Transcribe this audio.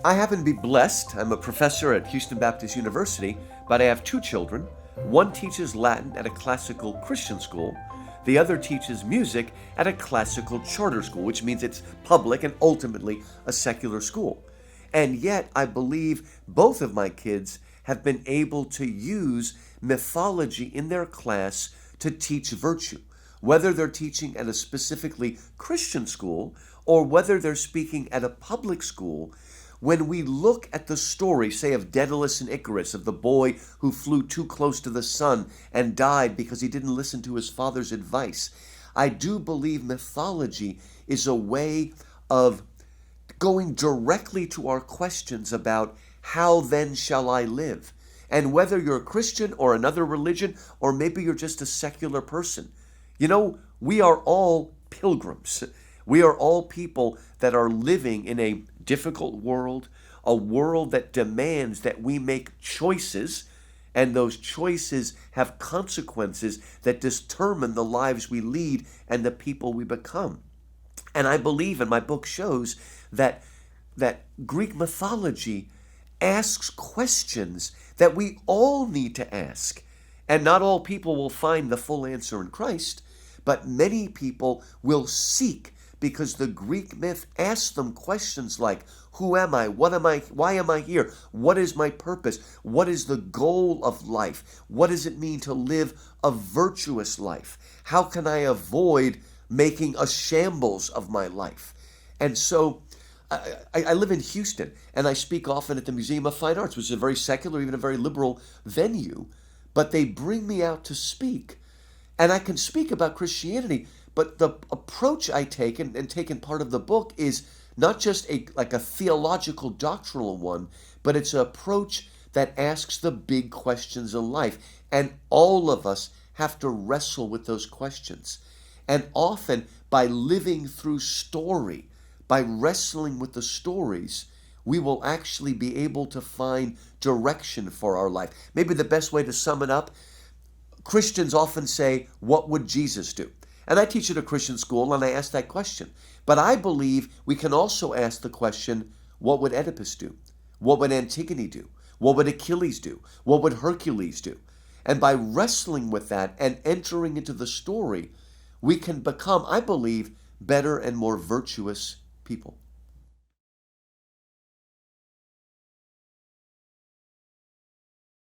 I happen to be blessed. I'm a professor at Houston Baptist University, but I have two children. One teaches Latin at a classical Christian school. The other teaches music at a classical charter school, which means it's public and ultimately a secular school. And yet, I believe both of my kids have been able to use mythology in their class to teach virtue. Whether they're teaching at a specifically Christian school or whether they're speaking at a public school, when we look at the story, say, of Daedalus and Icarus, of the boy who flew too close to the sun and died because he didn't listen to his father's advice, I do believe mythology is a way of going directly to our questions about how then shall I live? And whether you're a Christian or another religion, or maybe you're just a secular person, we are all pilgrims. We are all people that are living in a difficult world, a world that demands that we make choices, and those choices have consequences that determine the lives we lead and the people we become. And I believe, and my book shows, that Greek mythology asks questions that we all need to ask. And not all people will find the full answer in Christ, but many people will seek, because the Greek myth asks them questions like, who am I? What am I? Why am I here? What is my purpose? What is the goal of life? What does it mean to live a virtuous life? How can I avoid making a shambles of my life? And so I live in Houston, and I speak often at the Museum of Fine Arts, which is a very secular, even a very liberal venue, but they bring me out to speak. And I can speak about Christianity, but the approach I take, and taken part of the book, is not just like a theological, doctrinal one, but it's an approach that asks the big questions in life. And all of us have to wrestle with those questions. And often, by living through story, by wrestling with the stories, we will actually be able to find direction for our life. Maybe the best way to sum it up, Christians often say, what would Jesus do? And I teach at a Christian school, and I ask that question. But I believe we can also ask the question, what would Oedipus do? What would Antigone do? What would Achilles do? What would Hercules do? And by wrestling with that and entering into the story, we can become, I believe, better and more virtuous people.